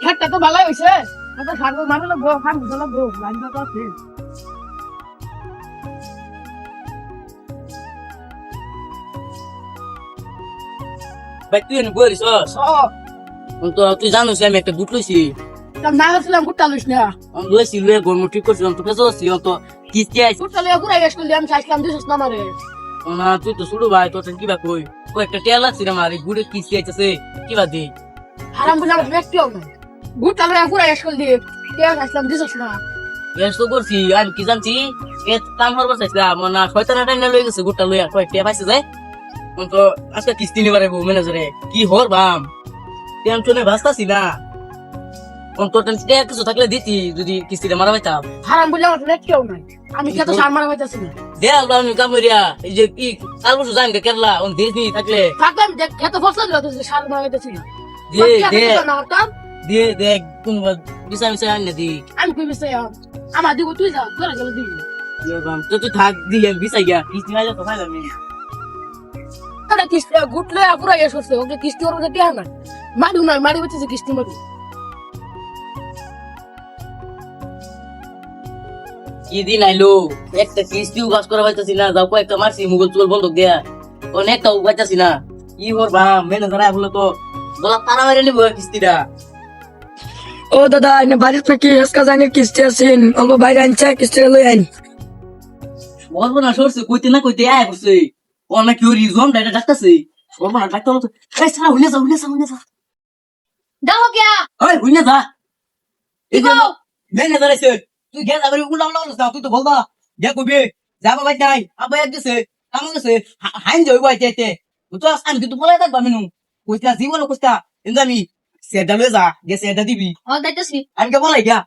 খেটটা তো ভালোই হইছে এটা সারবো মারো লাগবো খাবো লাগবো লাগবে তো আছে ভাই তুই এনে বলিস তো তুই জানোস আমি একটা বুট লইছি না আসলাম গুটা লইছ না আমি লইছি লয়ে গরম ঠিক করছিলাম তো কাছে আসছি তো কিস্তি আইছি গুটা লইয়া ঘুরাই গেছ কইলি আমি চাইছিলাম দিছস না মারে না তুই তো শুরু ভাই তোর কিবা কই একটা টেল আছে রে মারি গুড়ে কিস্তি আইতাছে কিবা দে হারাম বুঝা ব্যক্তিও না গুটা লইয়া ঘুরাই গেছ কইলি কে চাইছিলাম দিছস না এস তো করছি আমি কি জানছি এ কাম করবার চাইছিলাম না শয়তানা টাইনা লই গেছে গুড়টা লইয়া কয় টিয়া পাইছে যায় তো আজকে কিস্তি নিবারে ম্যানেজারে কি হর বাম টেনশনে ভাসতাছি না তোর টেনশন কিছু থাকলে দিতি যদি কিস্তিটা মারা পাইতাম হারাম বুঝা ব্যক্তিও নাই আমি কে তো সার মারা হইতাছি না দেখ আমি কামরিয়া এই যে কি কাল বছর যাই কেরলা ওন দিদি থাকলে থাকলাম দেখ এত ফসল দিলা তুই সার মারা হইতাছি না দে দে না হতাম দে দেখ কোন বিষয় বিষয় আনে দি আমি কই বিছে আমার দিব তুই যা তোরা গেলে দিবি তো তুই থাক দি আমি বিষয় গিয়া কিস্তি মাইলে তো ফাইলাম এটা কিস্তি গুটলে পুরা ইয়ে করছে ওকে কিস্তি ওর মধ্যে দেয়া না মারি না মারি হচ্ছে কিস্তি মারি কি দিন আইলো একটা কিস্তিও বাস করা পাইতাছি না যাও কয়েকটা মারছি মুগল চুল বন্ধক দেয়া অনেকটা পাইতাছি না কি করবা ম্যানেজার আয় বলে তো গলা তারা মেরে নিব কিস্তিটা ও দাদা এনে বাড়ির থেকে হেসকা জানি কিস্তি আছেন অল্প বাইরে আনছে কিস্তিটা লই আইন সর্বনা সরছে কইতে না কইতে আয় করছে অনেক কি রিজন ডাইটা ডাকতাছে সর্বনা ডাক্তার তো এই সারা হইলে যা দাও গিয়া ওই হইলে যা এই যে ম্যানেজার আইছে তুই গেল আবার উল্টা উল্টা তুই তো বলবা যা কইবে যাবা ভাই নাই আবার এক গেছে কাম গেছে হাইন যাইব আইতে তো আমি কিন্তু বলাই থাকবা মেনু কইতা জীবন কইতা কিন্তু আমি সেটা লয়ে যা গেছে এটা দিবি ও দাইতাছি আমি কে বলাই গা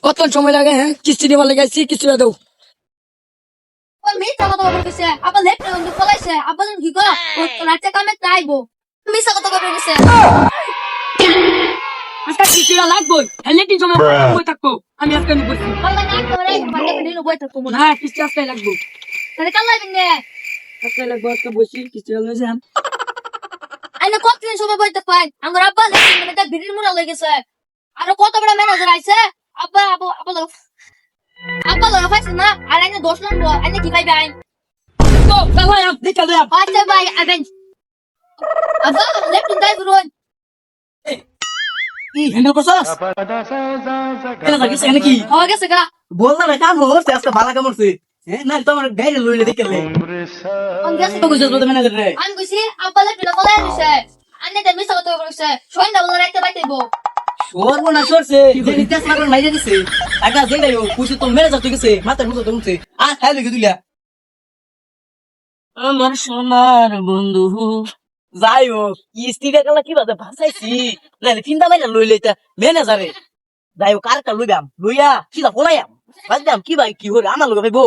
কত সময় লাগে হ্যাঁ কিস্তি দিবার লাগাইছি কিস্তিটা দাও ওই মিথ্যা কথা বলতেছে আবার লেট পর্যন্ত ফলাইছে আবার কি গো রাতে কামে তাইবো মিথ্যা কথা বলতেছে আজকে কিস্তিটা লাগবো হেলেটি সময় বই থাকবো আমি আজকে আমি বলছি কাল্লা না করে মানে দিন বই থাকবো না হ্যাঁ কিস্তি আজকে লাগবো তাহলে কাল্লা দিন নে আজকে লাগবো আজকে বসি কিস্তিটা লই যাম আইনা কতদিন সময় বই থাকবো আমার আব্বা লেট মানে তা ভিড়ির মুড়া হয়ে গেছে আর কত বড় ম্যানেজার আইছে আব্বা আব্বা লড়া পাইছে না আর আইনা 10 নম্বর আইনা কি পাইবে আইন তো চলো আম দেখা লই আম আচ্ছা ভাই আবেন আব্বা লেট দাই রোন কি হ্যান্ডেল করছস কেন লাগিস নাকি হয়ে গেছে গা বল না কাম হচ্ছে আজকে ভালো কাম হচ্ছে হ্যাঁ না তোমার গাড়ি লইলে দেখলে অন গেছে তো কইছস বলতে ম্যানেজার রে আমি কইছি আব্বা লেট ফলাই দিছে আন্নে তে মিছা কথা বলছে সন্ধ্যা বলে রাখতে পাইতেইবো সর্বনাশ করছে যে নিতাস মারন মাইরে দিছে টাকা দে গাইও পুষে তো মেরে যাতে গেছে মাথার মুখে তুলছে আর খাই লগে দিলা আমার সোনার বন্ধু যাই হোক কিস্তিটা গেলা কি বাদে ভাসাইছি নাইলে চিন্তা মাইরা লই লইতা ম্যানেজারে যাই হোক কারটা লইবাম লইয়া কিলা ফলাইয়াম বাজদাম কি ভাই কি হরে আমার লগে ভাইবো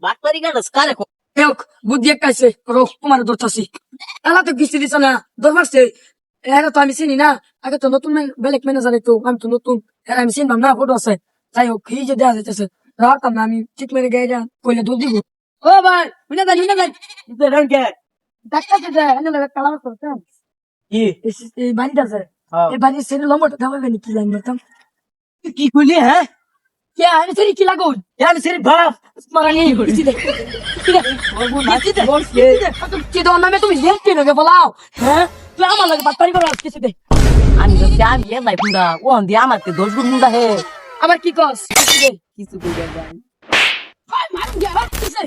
বাটপারি গান কারে এক বুদ্ধি এক কাইছে রো তোমার দরতাছি এলা তো কিস্তি দিছ না দরবারছে এরা তো আমি চিনি না আগে তো নতুন বেলেগ ম্যানেজার তো আমি তো নতুন এরা আমি চিনবাম না ফটো আছে যাই হোক এই যে দেওয়া যাইতেছে রাখতাম না আমি ঠিক মেরে গাইরা কইলে দুধ দিব ও ভাই বুঝে দেন কে ডাক্তার যে এনে লাগে কালার করতাম কি এই বাড়িটা আছে এই বাড়ির সেরে লম্বটা দেওয়া গেনি কি লাইন করতাম কি কইলি হ্যাঁ কে আমি সেরি কি লাগুন আমি সেরি বাপ মারানি কিছি দে কি দো নামে তুমি দেখতে নগে বলাও হ্যাঁ তুই আমার লাগে বাটপারি করো কিছি দে আমি তো জান ইয়ে নাই পুরা ও দি আমাকে 10 গুণ মুন্ডা হে আবার কি কস কিছি দে কিছু কইরা যাই ভাই মান গে ভাই কিছে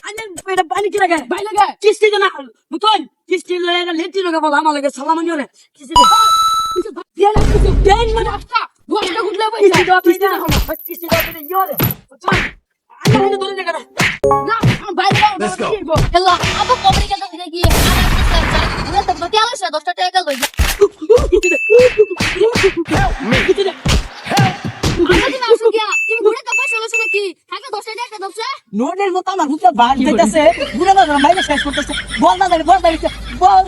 আনে পেটা পানি কি লাগে ভাই লাগে কিস্তি দে না বুতন কিস্তি লাগে না লেটি নগে বলা আমার লাগে সালাম নিওরে কিছি দে কিছি দিয়ে না কিছু দেন মানে আচ্ছা বড়টা গুডলে ভাই কিছি দে কিছি না কিছি দে নিওরে আনে মনে ধরে দেখা না ভাই হ্যালো আব্বা কবরি কেন দিকে গিয়ে আমার তো বতে আলো 10 টাকা লই তুমি ঘুরে তো পয়সা লছ নাকি থাকে 10 টাকা দছে নোটের মতো আমার হুতা বাড় যাইতাছে বুড়া বাজার মাইরে শেষ করতেছে বল না বল